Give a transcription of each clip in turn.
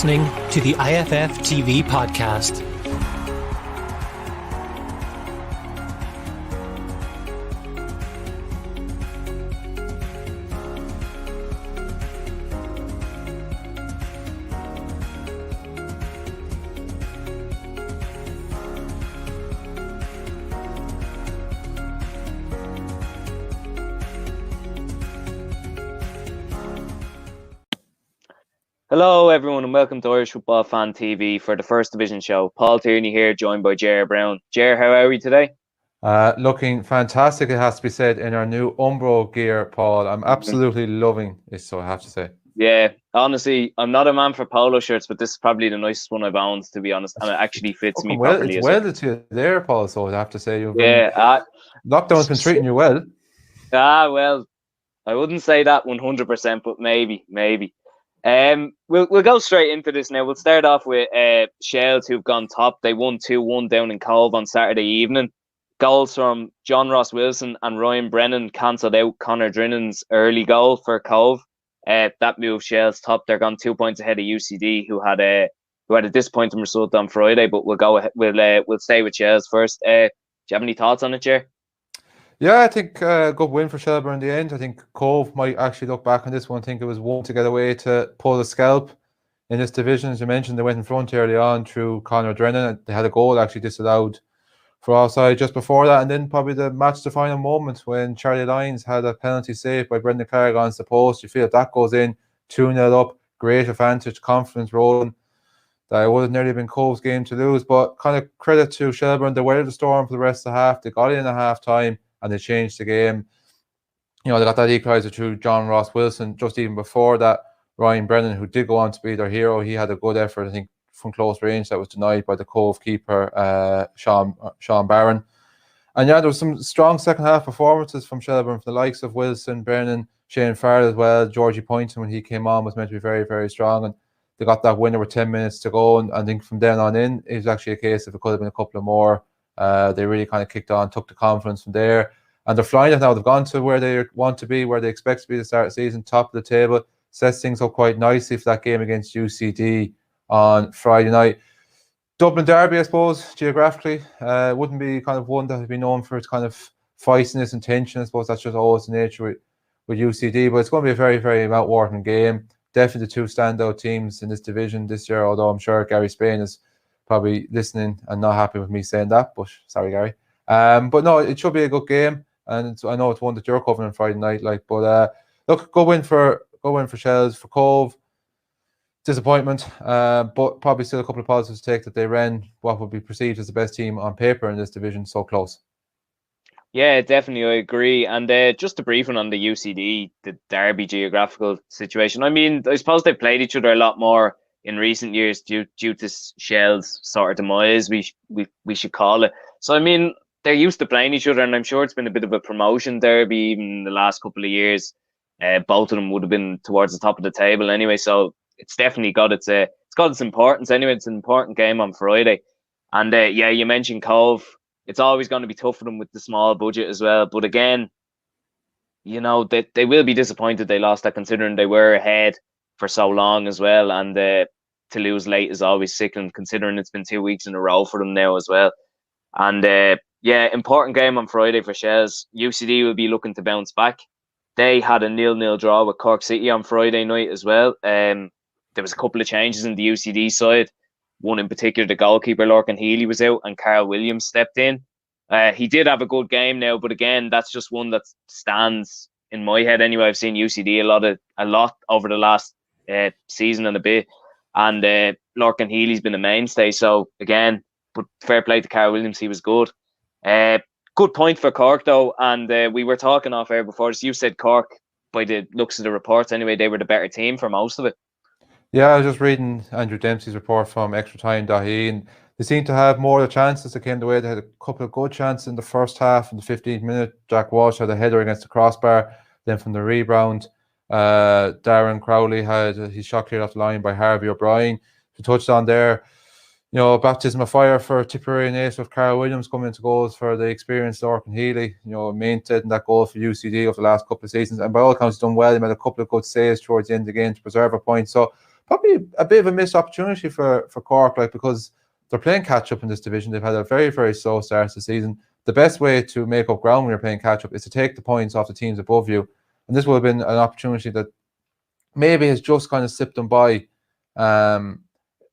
listening to the IFF TV podcast. Hello everyone and welcome to Irish Football Fan TV for the First Division show. Paul Tierney here, joined by Gerard Browne. Ger, how are we today? Looking fantastic, it has to be said, in our new Umbro gear, Paul. I'm absolutely loving it, so I have to say. Yeah, honestly, I'm not a man for polo shirts, but this is probably the nicest one I've owned, to be honest, and it actually fits me properly. It's welded to you there, Paul, so I have to say. Lockdown's been treating you well. Well, I wouldn't say that 100%, but maybe. We'll go straight into this now. We'll start off with Shels, who've gone top. They won 2-1 down in Cove on Saturday evening. Goals from John Ross Wilson and Ryan Brennan cancelled out Conor Drinnan's early goal for Cove. That moved Shels top. They're gone 2 points ahead of UCD, who had a disappointing result on Friday. But we'll stay with Shels first. Do you have any thoughts on it, Ger? Yeah, I think a good win for Shelburne in the end. I think Cove might actually look back on this one. I think it was one to get away to pull the scalp in this division. As you mentioned, they went in front early on through Conor Drennan. They had a goal actually disallowed for offside just before that. And then probably the match-defining moment when Charlie Lyons had a penalty saved by Brendan Carrick on the post. You feel if that goes in, 2-0 up, great advantage, confidence rolling. That would have nearly been Cove's game to lose. But kind of credit to Shelburne. They weathered the storm for the rest of the half. They got in at half-time and they changed the game. You know, they got that equaliser through John Ross Wilson. Just even before that, Ryan Brennan, who did go on to be their hero, he had a good effort, I think, from close range that was denied by the Cove keeper, Sean Barron. And yeah, there was some strong second half performances from Shelburne, from the likes of Wilson, Brennan, Shane Farrell as well. Georgie Poynton, when he came on, was meant to be very, very strong. And they got that winner with 10 minutes to go. And I think from then on in, it was actually a case of it could have been a couple of more. They really kind of kicked on, took the confidence from there. And they're flying it now. They've gone to where they want to be, where they expect to be at the start of the season, top of the table. Sets things up quite nicely for that game against UCD on Friday night. Dublin Derby, I suppose, geographically, wouldn't be kind of one that would be known for its kind of feistiness and tension. I suppose that's just always the nature with UCD. But it's going to be a very, very mouth-watering game. Definitely the two standout teams in this division this year, although I'm sure Gary Spain is probably listening and not happy with me saying that, but sorry, Gary. But no, it should be a good game, and I know it's one that you're covering on Friday night. Look, go win for Shels. For Cove, disappointment, but probably still a couple of positives to take, that they ran what would be perceived as the best team on paper in this division so close. Yeah, definitely, I agree. And just a brief one on the UCD, the Derby geographical situation. I mean, I suppose they've played each other a lot more in recent years due to Shels' sort of demise, we should call it. So I mean, they're used to playing each other, and I'm sure it's been a bit of a promotion derby even in the last couple of years. Both of them would have been towards the top of the table anyway, so it's definitely got its importance anyway. It's an important game on Friday. And yeah, you mentioned Cove. It's always going to be tough for them with the small budget as well. But again, you know, they will be disappointed they lost that, considering they were ahead for so long as well, and to lose late is always sickening, considering it's been 2 weeks in a row for them now as well. And yeah, important game on Friday for Shels. UCD will be looking to bounce back. They had a 0-0 draw with Cork City on Friday night as well. There was a couple of changes in the UCD side. One in particular, the goalkeeper Lorcan Healy was out and Carl Williams stepped in. He did have a good game now, but again, that's just one that stands in my head anyway. I've seen UCD a lot over the last season and a bit, and Lorcan Healy's been a mainstay. So again, but fair play to Carl Williams, he was good. Good point for Cork though, and we were talking off air before this. You said Cork, by the looks of the reports anyway, they were the better team for most of it. Yeah, I was just reading Andrew Dempsey's report from extratime.ie, and they seemed to have more of the chances that came their way. They had a couple of good chances in the first half. In the 15th minute, Jack Walsh had a header against the crossbar. Then from the rebound, Darren Crowley had his shot cleared off the line by Harvey O'Brien. To touched on there, you know, baptism of fire for Tipperary and Ace with Carl Williams coming into goals for the experienced Lorcan Healy. You know, maintained that goal for UCD over the last couple of seasons, and by all accounts done well. He made a couple of good saves towards the end of the game to preserve a point. So probably a bit of a missed opportunity for Cork, like, because they're playing catch up in this division. They've had a very, very slow start to the season. The best way to make up ground when you're playing catch up is to take the points off the teams above you, and this would have been an opportunity that maybe has just kind of slipped them by,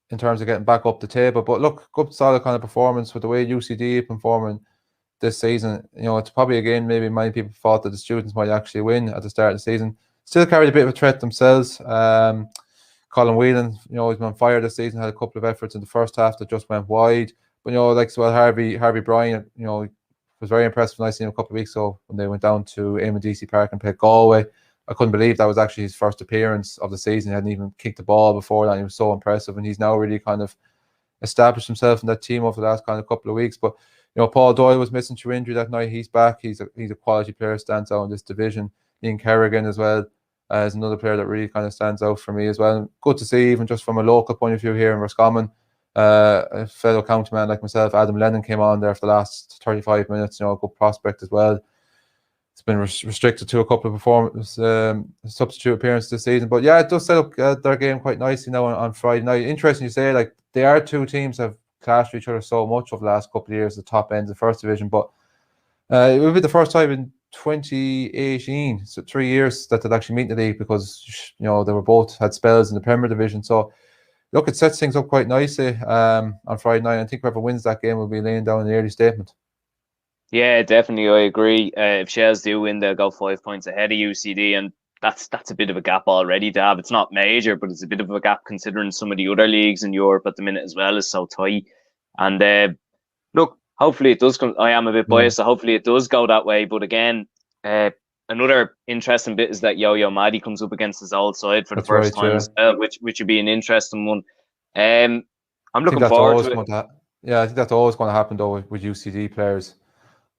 in terms of getting back up the table. But look, good solid kind of performance with the way UCD performing this season. It's probably a game maybe many people thought that the students might actually win at the start of the season. Still carried a bit of a threat themselves. Colin Whelan, he's been on fire this season, had a couple of efforts in the first half that just went wide. But Harvey Bryan, was very impressive when I seen him a couple of weeks ago when they went down to Eamon DC Park and played Galway. I couldn't believe that was actually his first appearance of the season. He hadn't even kicked the ball before that. He was so impressive, and he's now really kind of established himself in that team over the last kind of couple of weeks. But Paul Doyle was missing through injury that night. He's back. He's a quality player, stands out in this division. Ian Kerrigan as well is another player that really kind of stands out for me as well. And good to see, even just from a local point of view here in Roscommon, a fellow county man like myself, Adam Lennon, came on there for the last 35 minutes. A good prospect as well. It's been restricted to a couple of substitute appearances this season. But yeah, it does set up their game quite nicely now on Friday night. Interesting you say, like, they are two teams that have clashed with each other so much over the last couple of years, the top ends of first division. But it will be the first time in 2018, so 3 years, that they'd actually meet in the league, because they were both had spells in the Premier Division. So look, it sets things up quite nicely on Friday night. I think whoever wins that game will be laying down an early statement. Yeah, definitely, I agree. If Shels do win, they'll go 5 points ahead of UCD, and that's a bit of a gap already to have. It's not major, but it's a bit of a gap considering some of the other leagues in Europe at the minute as well is so tight. And look, hopefully it does come. I am a bit biased, so hopefully it does go that way. But again, another interesting bit is that Yo-Yo Maddie comes up against his old side for the first time as well, which would be an interesting one. I'm looking forward to it. I think that's always going to happen though with UCD players.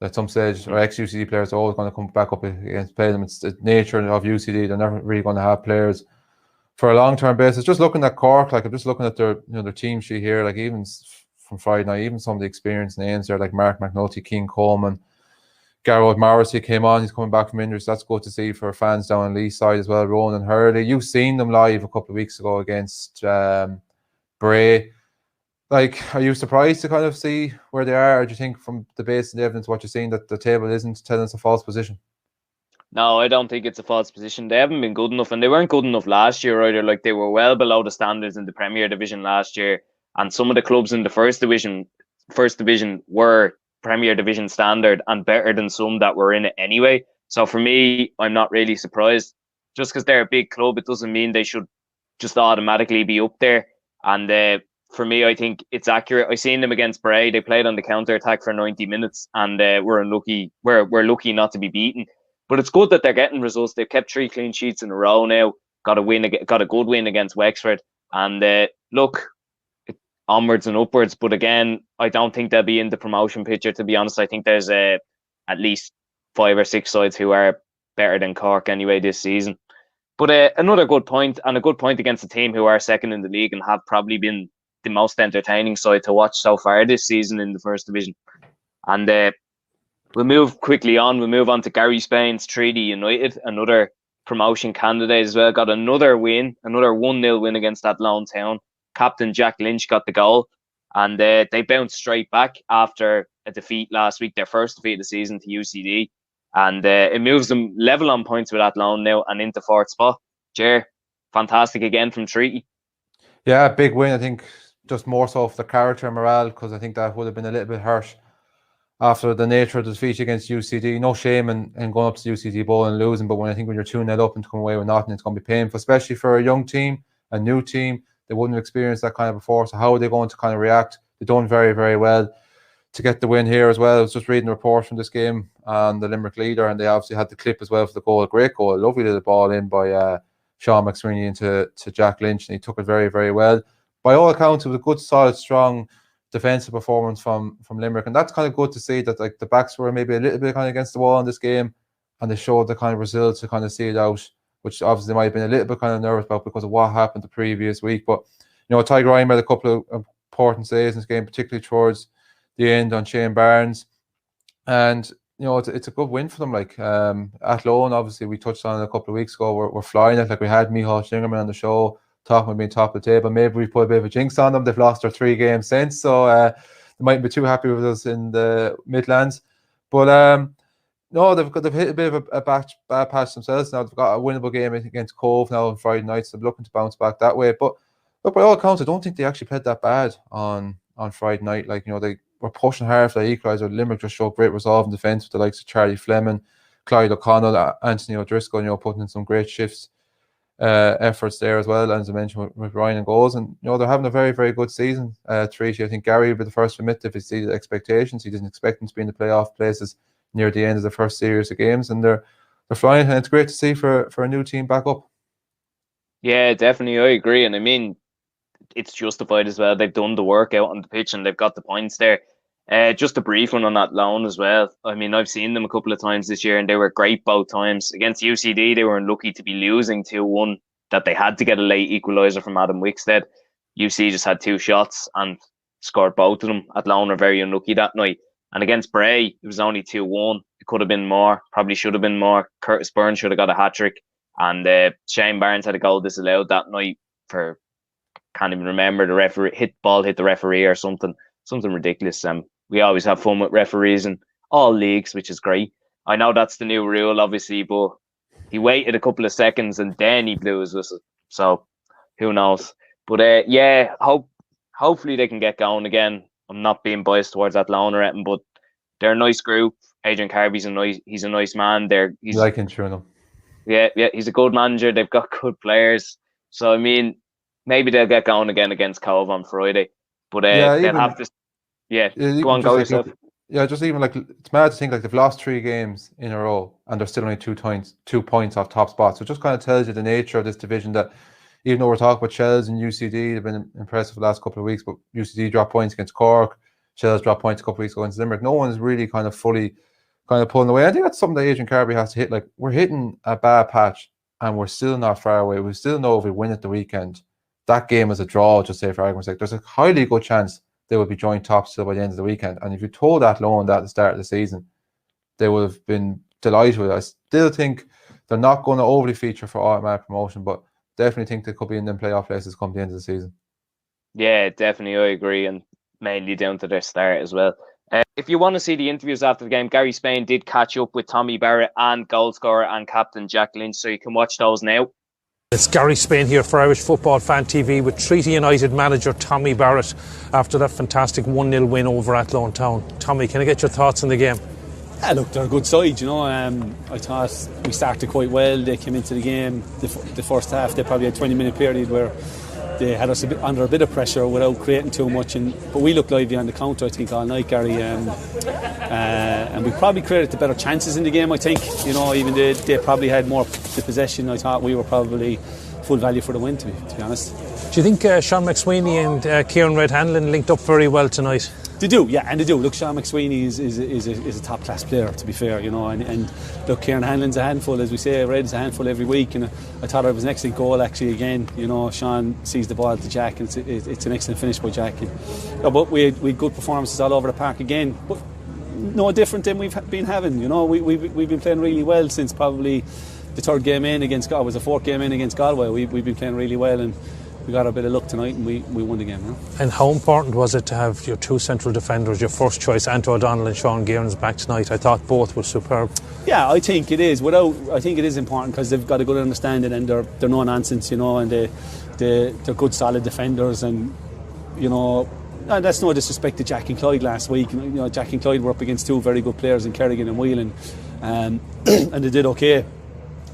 At some stage, or ex-UCD players are always going to come back up against play them. It's the nature of UCD. They're never really going to have players for a long-term basis. Just looking at Cork, like, I'm just looking at their their team sheet here, like, even from Friday night, even some of the experienced names there, like Mark McNulty, Keane Coleman, Garrod Morrissey came on. He's coming back from injuries. That's good to see for fans down on Lee's side as well. Ronan Hurley, you've seen them live a couple of weeks ago against Bray. Like, are you surprised to kind of see where they are? Or do you think, from the base of the evidence, what you're seeing, that the table isn't telling us a false position? No, I don't think it's a false position. They haven't been good enough, and they weren't good enough last year either. Like, they were well below the standards in the Premier Division last year, and some of the clubs in the First Division were Premier Division standard and better than some that were in it anyway. So for me, I'm not really surprised. Just because they're a big club, it doesn't mean they should just automatically be up there. And for me, I think it's accurate. I seen them against Bray. They played on the counter attack for 90 minutes, and we're unlucky. We're lucky not to be beaten. But it's good that they're getting results. They've kept 3 clean sheets in a row now. Got a good win against Wexford, and look, onwards and upwards. But again, I don't think they'll be in the promotion picture. To be honest, I think there's at least 5 or 6 sides who are better than Cork anyway this season. But another good point, and a good point against a team who are second in the league and have probably been the most entertaining side to watch so far this season in the First Division. And we'll move quickly on. We'll move on to Gary Spain's Treaty United, another promotion candidate as well. Got another win, another 1-0 win against that lone town. Captain Jack Lynch got the goal, and they bounced straight back after a defeat last week, their first defeat of the season to UCD. And it moves them level on points with that loan now and into 4th spot. Jer, fantastic again from Treaty. Yeah, big win. I think just more so for the character and morale, because I think that would have been a little bit harsh after the nature of the defeat against UCD. No shame in going up to UCD Bowl and losing, but when you're 2-0 up and to come away with nothing, it's going to be painful, especially for a young team, a new team. They wouldn't have experienced that kind of before. So how are they going to kind of react? They've done very, very well to get the win here as well. I was just reading a report from this game on the Limerick Leader, and they obviously had the clip as well for the goal. Great goal, lovely little ball in by Sean McSweeney into Jack Lynch, and he took it very, very well. By all accounts, it was a good, solid, strong defensive performance from Limerick, and that's kind of good to see that, like, the backs were maybe a little bit kind of against the wall in this game, and they showed the kind of results to kind of see it out, which obviously they might have been a little bit kind of nervous about because of what happened the previous week. But Ty Ryan made a couple of important saves in this game, particularly towards the end on Shane Barnes, and it's a good win for them. Like, Athlone, obviously we touched on it a couple of weeks ago. We're flying it. Like, we had Michal Shingerman on the show talking about being top of the table. Maybe we put a bit of a jinx on them. They've lost their 3 games since, so they mightn't be too happy with us in the Midlands. But no, they've hit a bit of a bad patch themselves now. They've got a winnable game against Cove now on Friday night, so they're looking to bounce back that way. But look, by all accounts, I don't think they actually played that bad on Friday night. Like, you know, they were pushing hard for the equaliser. Limerick just showed great resolve in defence with the likes of Charlie Fleming, Clyde O'Connell, Anthony O'Driscoll, you know, putting in some great shifts, efforts there as well, as I mentioned with Ryan and goals. And, you know, they're having a very, very good season. Treaty, I think Gary will be the first to admit if he sees the expectations. He didn't expect them to be in the playoff places near the end of the first series of games, and they're flying, and it's great to see for a new team back up. Yeah, definitely, I agree. And I mean, it's justified as well. They've done the work out on the pitch and they've got the points there. Just a brief one on that loan as well. I mean, I've seen them a couple of times this year and they were great both times. Against UCD, they were unlucky to be losing 2-1, that they had to get a late equaliser from Adam Wickstead. UC just had 2 shots and scored both of them. Athlone were very unlucky that night. And against Bray, it was only 2-1. It could have been more, probably should have been more. Curtis Byrne should have got a hat-trick. And Shane Barnes had a goal disallowed that night for, can't even remember, the referee hit the referee or something ridiculous. We always have fun with referees in all leagues, which is great. I know that's the new rule, obviously, but he waited a couple of seconds and then he blew his whistle. So who knows? But yeah, hopefully they can get going again. I'm not being biased towards Athlone or anything, but they're a nice group. Adrian Carby's he's a nice man. He's like them. Yeah, he's a good manager. They've got good players. So I mean, maybe they'll get going again against Cove on Friday. But they'll have to. Yeah, go on, go yourself. Just even like, it's mad to think like they've lost 3 games in a row and they're still only 2 points off top spot. So it just kind of tells you the nature of this division, that even though we're talking about Shels and UCD, they've been impressive the last couple of weeks, but UCD dropped points against Cork, Shels dropped points a couple of weeks ago against Limerick. No one's really kind of fully pulling away. I think that's something that Adrian Carby has to hit. Like, we're hitting a bad patch and we're still not far away. We still know if we win at the weekend, that game is a draw, just say for argument's sake. There's a highly good chance they will be joint top still by the end of the weekend. And if you told Athlone that at the start of the season, they would have been delighted with it. I still think they're not going to overly feature for automatic promotion, but definitely think they could be in them playoff places come the end of the season. Yeah, definitely, I agree, and mainly down to their start as well. If you want to see the interviews after the game, Gary Spain did catch up with Tommy Barrett and goalscorer and captain Jack Lynch, so you can watch those now. It's Gary Spain here for Irish Football Fan TV with Treaty United manager Tommy Barrett after that fantastic 1-0 win over Athlone Town. Tommy, can I get your thoughts on the game? Yeah, look, they're a good side, you know. I thought we started quite well. They came into the game, the first half, they probably had a 20-minute period where they had us under a bit of pressure without creating too much. But we looked lively on the counter, I think, all night, Gary. And we probably created the better chances in the game, I think. You know, even they probably had more the possession. I thought we were probably full value for the win, to be honest. Do you think Sean McSweeney and Kieran Red Hanlon linked up very well tonight? They do, yeah, and they do. Look, Sean McSweeney is a top class player, to be fair, you know, and look, Kieran Hanlon's a handful, as we say. Red's a handful every week, and I thought it was an excellent goal actually. Again, you know, Sean sees the ball to Jack, and it's an excellent finish by Jack. But we had good performances all over the park again, but no different than we've been having. You know, we've been playing really well since probably the 3rd game in against Galway. It was the 4th game in against Galway. We've been playing really well, and we got a bit of luck tonight and we won the game. You know? And how important was it to have your 2 central defenders, your first choice, Anto O'Donnell and Sean Gearns, back tonight? I thought both were superb. Yeah, I think it is. I think it is important because they've got a good understanding and they're no nonsense, you know, and they're good solid defenders, and you know, and that's no disrespect to Jack and Clyde last week. You know, Jack and Clyde were up against 2 very good players in Kerrigan and Whelan, and they did okay.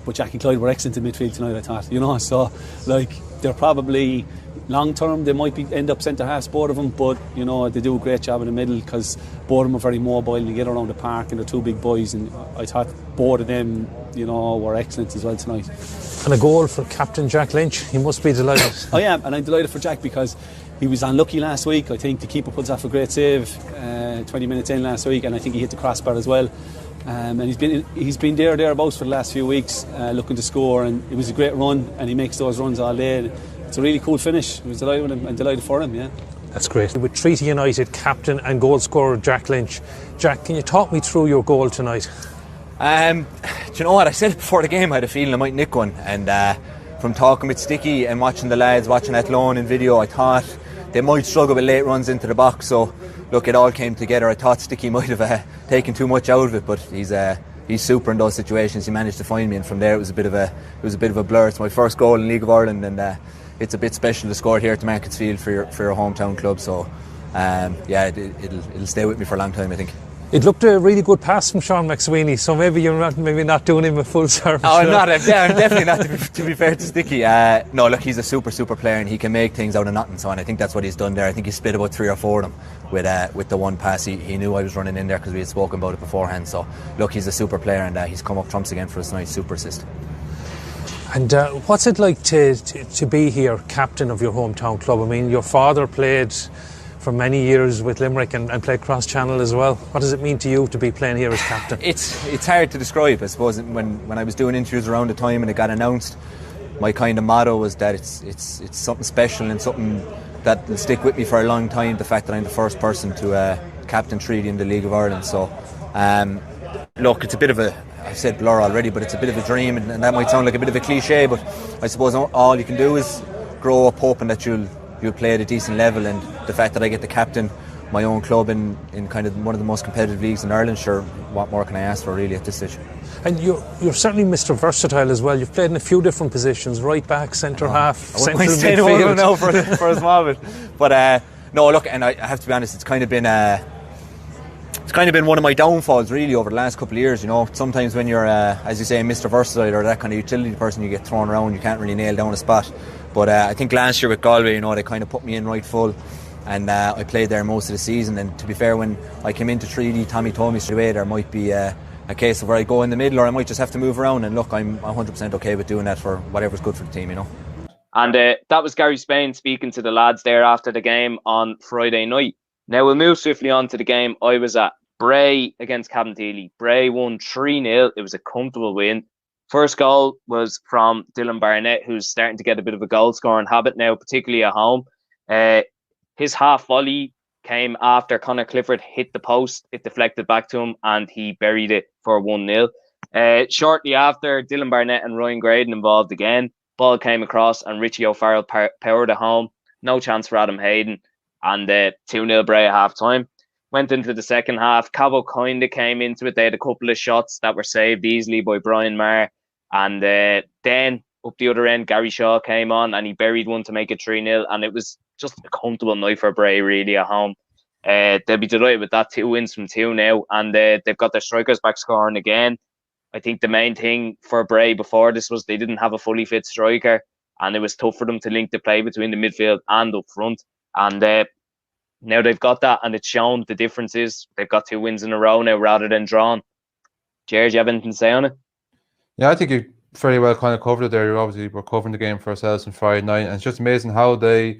But Jack and Clyde were excellent in midfield tonight, I thought. You know, so like they're probably long term they might end up centre halves, both of them. But you know, they do a great job in the middle because both of them are very mobile and they get around the park, and they're 2 big boys. And I thought both of them, you know, were excellent as well tonight. And a goal for captain Jack Lynch. He must be delighted. I am, and I'm delighted for Jack because he was unlucky last week. I think the keeper puts off a great save 20 minutes in last week, and I think he hit the crossbar as well. And he's been thereabouts for the last few weeks, looking to score, and it was a great run, and he makes those runs all day. It's a really cool finish. I was delighted with him and delighted for him. Yeah, that's great. With Treaty United captain and goal scorer Jack Lynch, Jack, can you talk me through your goal tonight? Do you know what, I said before the game I had a feeling I might nick one, and from talking with Sticky and watching the lads, watching Athlone in video, I thought they might struggle with late runs into the box. So look, it all came together. I thought Sticky might have taken too much out of it, but he's super in those situations. He managed to find me, and from there it was a bit of a blur. It's my first goal in League of Ireland, and it's a bit special to score here at the Marketsfield for your hometown club. So it'll stay with me for a long time, I think. It looked a really good pass from Sean McSweeney, so maybe you're not doing him a full service. Oh, I'm not. I'm definitely not, to be fair to Sticky. No, look, he's a super player, and he can make things out of nothing. So, and I think that's what he's done there. I think he split about 3 or 4 of them with the one pass. He knew I was running in there because we had spoken about it beforehand. So, look, he's a super player, and he's come up trumps again for us tonight. Super assist. And what's it like to be here, captain of your hometown club? I mean, your father played for many years with Limerick and played cross-channel as well. What does it mean to you to be playing here as captain? It's hard to describe. I suppose when I was doing interviews around the time and it got announced, my kind of motto was that it's something special and something that will stick with me for a long time. The fact that I'm the first person to captain Treaty in the League of Ireland. So look, it's a bit of I've said blur already, but it's a bit of a dream, and that might sound like a bit of a cliche, but I suppose all you can do is grow up hoping that you'll play at a decent level, and the fact that I get to captain my own club in kind of one of the most competitive leagues in Ireland, sure, what more can I ask for really at this stage? And you're certainly Mr. Versatile as well. You've played in a few different positions: right back, centre half, central midfield. Now for a small bit, but no, look, and I have to be honest, it's kind of been one of my downfalls really over the last couple of years. You know, sometimes when you're as you say, Mr. Versatile or that kind of utility person, you get thrown around, you can't really nail down a spot. But I think last year with Galway, you know, they kind of put me in right full, and I played there most of the season. And to be fair, when I came into Treaty, Tommy told me straight away there might be a case of where I go in the middle, or I might just have to move around. And look, I'm 100% okay with doing that for whatever's good for the team, you know. And that was Gary Spain speaking to the lads there after the game on Friday night. Now we'll move swiftly on to the game I was at. Bray against Cabinteely. Bray won 3-0. It was a comfortable win. First goal was from Dylan Barnett, who's starting to get a bit of a goal scoring habit now, particularly at home. His half volley came after Conor Clifford hit the post. It deflected back to him and he buried it for 1-0. Shortly after, Dylan Barnett and Ryan Graydon involved again. Ball came across and Richie O'Farrell powered it home. No chance for Adam Hayden. And 2-0 Bray at half time. Went into the second half. Cabo kind of came into it. They had a couple of shots that were saved easily by Brian Marr. And then up the other end, Gary Shaw came on and he buried one to make it 3-0. And it was just a comfortable night for Bray, really, at home. They'll be delighted with that. 2 wins from 2 now. And they've got their strikers back scoring again. I think the main thing for Bray before this was they didn't have a fully fit striker. And it was tough for them to link the play between the midfield and up front. And now they've got that, and it's shown the differences. They've got 2 wins in a row now rather than drawn. Jared, do you have anything to say on it? Yeah, I think you fairly well kind of covered it there. We're covering the game for ourselves on Friday night, and it's just amazing how the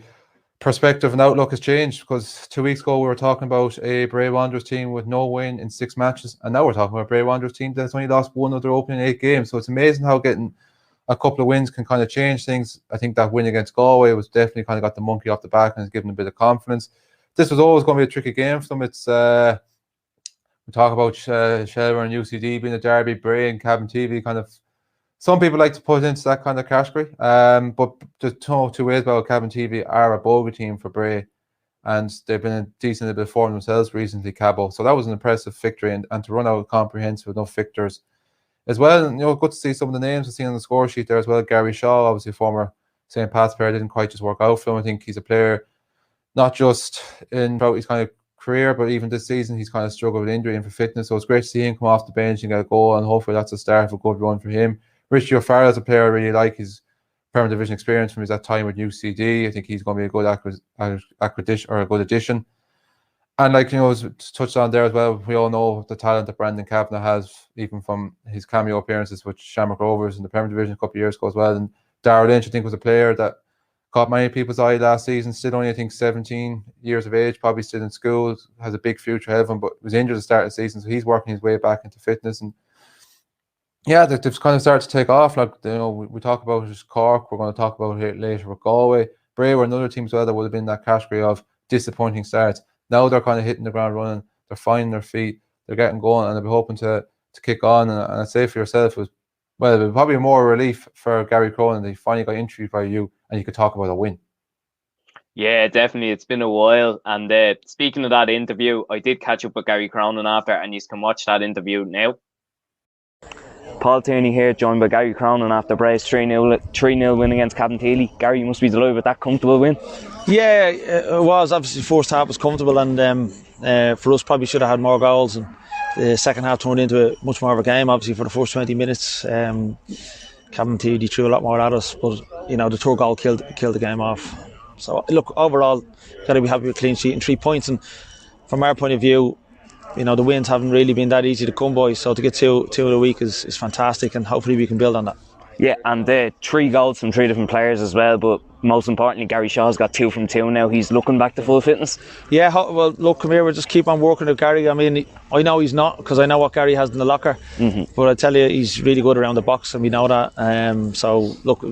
perspective and outlook has changed, because 2 weeks ago we were talking about a Bray Wanderers team with no win in 6 matches, and now we're talking about a Bray Wanderers team that's only lost 1 of their opening 8 games. So it's amazing how getting a couple of wins can kind of change things. I think that win against Galway was definitely kind of got the monkey off the back and has given them a bit of confidence. This was always going to be a tricky game for them. It's we talk about Shelburne and UCD being a derby, Bray and Cabinteely kind of. Some people like to put it into that kind of category. But there's no 2 ways about Cabinteely are a bogey team for Bray, and they've been a decent bit for themselves recently, Cabo. So that was an impressive victory, and to run out comprehensive with enough victors as well. And, you know, good to see some of the names I've seen on the score sheet there as well. Gary Shaw, obviously a former St. Pat's player, didn't quite just work out for him. I think he's a player not just throughout his kind of career, but even this season he's kind of struggled with injury and for fitness. So it's great to see him come off the bench and get a goal, and hopefully that's a start of a good run for him. Richie O'Farrell is a player I really like. His Premier Division experience from his that time with UCD. I think he's going to be a good acquisition or a good addition. And like, you know, as touched on there as well, we all know the talent that Brandon Kavanagh has, even from his cameo appearances with Shamrock Rovers in the Premier Division a couple of years ago as well. And Darragh Lynch, I think, was a player that caught many people's eye last season. Still only, I think, 17 years of age, probably still in school, has a big future ahead of him, but was injured at the start of the season, so he's working his way back into fitness. And yeah, they've kind of started to take off. Like, you know, we talk about just Cork, we're going to talk about it later with Galway. Bray were another team as well that would have been in that category of disappointing starts. Now they're kind of hitting the ground running, they're finding their feet, they're getting going, and they'll be hoping to kick on. And I'd say for yourself, it was Well, it'd be probably more relief for Gary Cronin that he finally got interviewed by you and you could talk about a win. Yeah, definitely. It's been a while. And speaking of that interview, I did catch up with Gary Cronin after, and you can watch that interview now. Paul Tierney here, joined by Gary Cronin after Bray's 3-0 win against Cabinteely. Gary, you must be delighted with that comfortable win. Yeah, it was. Obviously, the first half was comfortable, and for us, probably should have had more goals. And the second half turned into much more of a game. Obviously, for the first 20 minutes, Cabinteely threw a lot more at us, but the third goal killed the game off. So look, overall, got to be happy with a clean sheet and 3 points. And from our point of view, the wins haven't really been that easy to come by. So to get two of the week is fantastic, and hopefully we can build on that. Yeah, and 3 goals from 3 different players as well, but most importantly, Gary Shaw's got 2 from 2 now. He's looking back to full fitness. Yeah, well, look, come here, we'll just keep on working with Gary. I mean, I know he's not, because I know what Gary has in the locker, but I tell you, he's really good around the box, and we know that. So, look,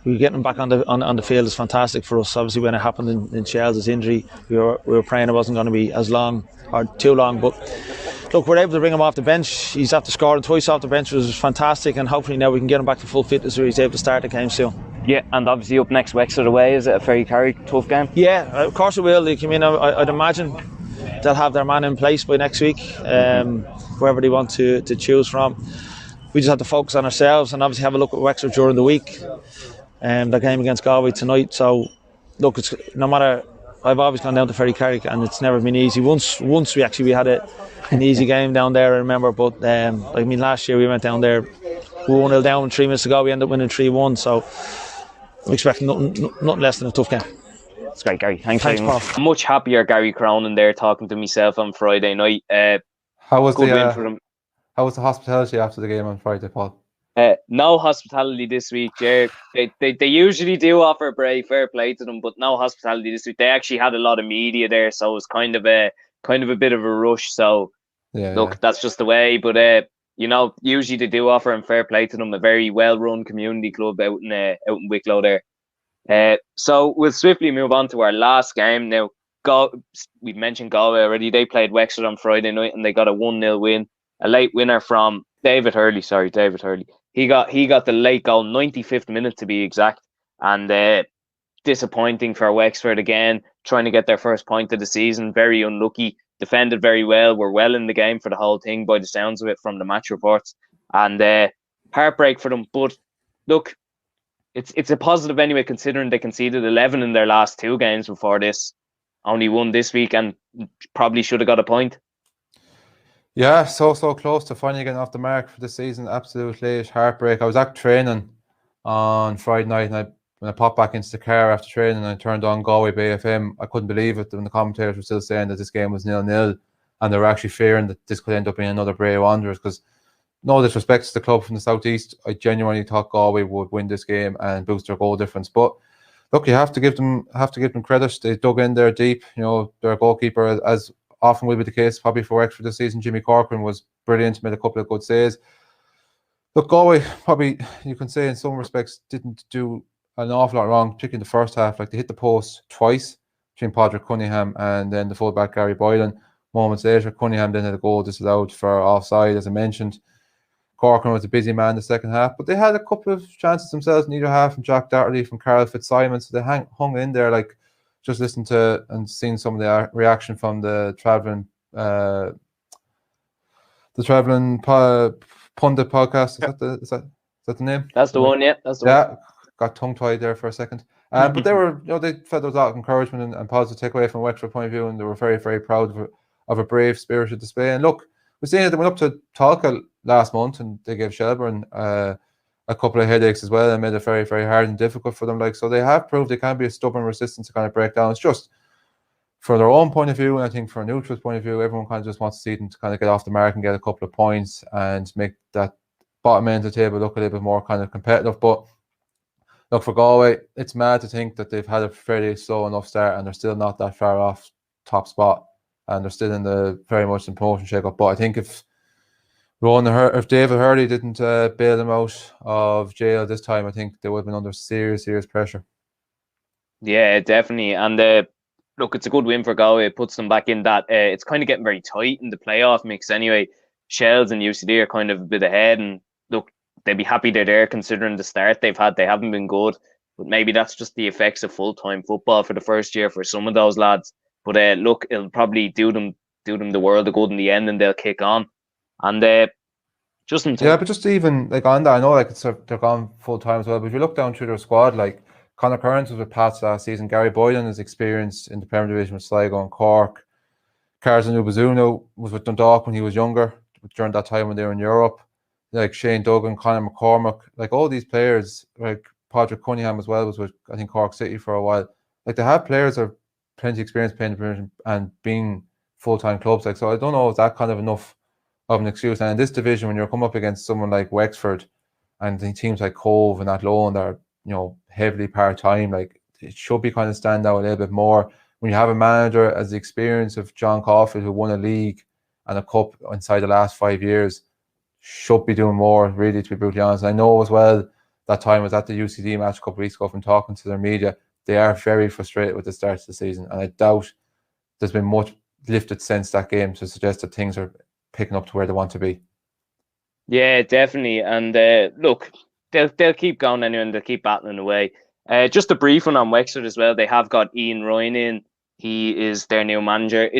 we getting him back on the field is fantastic for us. Obviously, when it happened in Shels' injury, we were praying it wasn't going to be as long or too long, but look, we're able to bring him off the bench. He's after scoring twice off the bench, which was fantastic, and hopefully now we can get him back to full fitness where he's able to start the game soon. Yeah, and obviously up next Wexford away. Is it a very tough game? Yeah, of course it will. I'd imagine they'll have their man in place by next week, wherever they want to choose from. We just have to focus on ourselves and obviously have a look at Wexford during the week. Their game against Galway tonight. So look, it's no matter. I've always gone down to Ferrycarrick, and it's never been easy. Once we had an easy game down there, I remember. But last year we went down there, we were 1-0 down 3 minutes ago. We ended up winning 3-1. So I'm expecting nothing less than a tough game. That's great, Gary. Thanks very Paul. much. I'm much happier, Gary Cronin, there talking to myself on Friday night. How was good win for him. How was the hospitality after the game on Friday, Paul? No hospitality this week, Jared. They usually do offer Bray, fair play to them, but no hospitality this week. They actually had a lot of media there, so it was kind of a bit of a rush. So that's just the way. But usually they do offer, and fair play to them, a very well run community club out in Wicklow there. So we'll swiftly move on to our last game now. We've mentioned Galway already. They played Wexford on Friday night and they got a 1-0 win. A late winner from David Hurley. He got the late goal, 95th minute to be exact, and disappointing for Wexford again, trying to get their first point of the season. Very unlucky. Defended very well. Were well in the game for the whole thing by the sounds of it from the match reports, and heartbreak for them. But look, it's a positive anyway, considering they conceded 11 in their last 2 games before this. Only won this week and probably should have got a point. Yeah, so close to finally getting off the mark for the season. Absolutely heartbreak. I was at training on Friday night, and when I popped back into the car after training, I turned on Galway Bay FM. I couldn't believe it when the commentators were still saying that this game was 0-0, and they were actually fearing that this could end up being another Bray Wanderers. Because no disrespect to the club from the southeast, I genuinely thought Galway would win this game and boost their goal difference. But look, you have to give them credit. They dug in there deep. Their goalkeeper, as often will be the case probably for Wexford this season, Jimmy Corcoran, was brilliant, made a couple of good saves. Look, Galway probably, you can say in some respects, didn't do an awful lot wrong, particularly in the first half. Like, they hit the post twice between Padraig Cunningham and then the fullback Gary Boylan. Moments later, Cunningham then had a goal disallowed for offside, as I mentioned. Corcoran was a busy man the second half, but they had a couple of chances themselves in either half from Jack Dartley, from Carl Fitzsimon, so they hung in there. Like, just listening to and seeing some of the reaction from the travelling pundit podcast. Is that the name? That's the one. Yeah, that's the one. Yeah, got tongue tied there for a second. But they were, they felt there was a lot of encouragement and positive takeaway from Wexford point of view, and they were very, very proud of a brave, spirited display. And look, we're seeing that they went up to Talca last month and they gave Shelburne a couple of headaches as well, and made it very, very hard and difficult for them. Like, so they have proved they can be a stubborn resistance to kind of break down. It's just for their own point of view, and I think for a neutral's point of view, everyone kind of just wants to see them to kind of get off the mark and get a couple of points and make that bottom end of the table look a little bit more kind of competitive. But look, for Galway, it's mad to think that they've had a fairly slow enough start and they're still not that far off top spot, and they're still in the very much in promotion shake-up. But I think if David Hurley didn't bail them out of jail this time, I think they would have been under serious pressure. Yeah, definitely. And look, it's a good win for Galway. It puts them back in that. It's kind of getting very tight in the playoff mix anyway. Shels and UCD are kind of a bit ahead. And look, they'd be happy they're there considering the start they've had. They haven't been good, but maybe that's just the effects of full-time football for the first year for some of those lads. But look, it'll probably do them the world of good in the end, and they'll kick on. And just in Yeah, but just even like on that, I know like they're gone full time as well. But if you look down through their squad, like Conor Kearns was with Pats last season. Gary Boylan is experienced in the Premier Division with Sligo and Cork. Carzan Ubazuno was with Dundalk when he was younger, during that time when they were in Europe. Like Shane Duggan, Conor McCormack, like all these players, like Patrick Cunningham as well was with, I think, Cork City for a while. Like they have players that have plenty of experience playing the Premier Division and being full-time clubs. Like, so I don't know if that kind of enough of an excuse. And in this division, when you're coming up against someone like Wexford and the teams like Cove and Athlone that are, you know, heavily part-time, like it should be kind of stand out a little bit more. When you have a manager as the experience of John Caulfield, who won a league and a cup inside the last 5 years, should be doing more, really, to be brutally honest. I know as well that time was at the UCD match a couple of weeks ago from talking to their media. They are very frustrated with the start of the season, and I doubt there's been much lifted since that game to suggest that things are picking up to where they want to be. Yeah, definitely. And look, they'll keep going anyway, and they'll keep battling away. Just a brief one on Wexford as well. They have got Ian Ryan in. He is their new manager.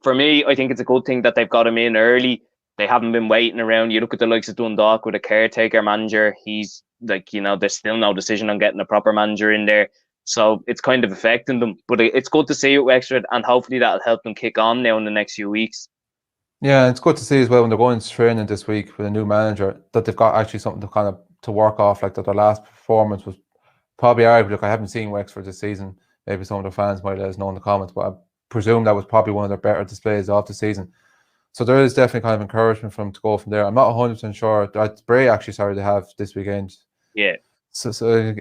For me, I think it's a good thing that they've got him in early. They haven't been waiting around. You look at the likes of Dundalk with a caretaker manager. He's like, you know, there's still no decision on getting a proper manager in there. So it's kind of affecting them. But it's good to see it, Wexford, and hopefully that'll help them kick on now in the next few weeks. Yeah, it's good to see as well when they're going to training this week with a new manager that they've got actually something to kind of to work off. Like that, their last performance was probably arguably. Look, I haven't seen Wexford this season. Maybe some of the fans might let us know in the comments, but I presume that was probably one of their better displays of the season. So there is definitely kind of encouragement from them to go from there. I'm not 100% sure. That's Bray actually, sorry, they have this weekend. Yeah. So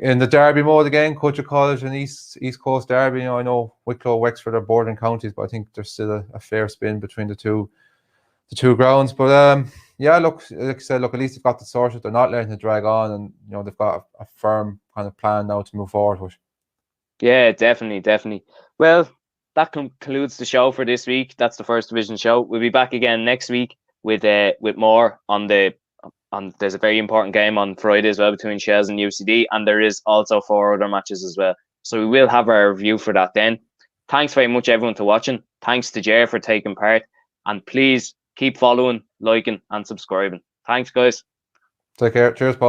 in the derby mode again, Culture College and East Coast derby. You know, I know Wicklow, Wexford are bordering counties, but I think there's still a fair spin between the two grounds. But yeah, look, like I said, look, at least they've got the sorted. They're not letting it drag on, and you know they've got a firm kind of plan now to move forward with. Yeah, definitely. Well, that concludes the show for this week. That's the First Division show. We'll be back again next week with more on there's a very important game on Friday as well between Shels and UCD, and there is also 4 other matches as well. So we will have our review for that then. Thanks very much everyone for watching. Thanks to Jer for taking part, and please keep following, liking and subscribing. Thanks guys. Take care. Cheers, Paul.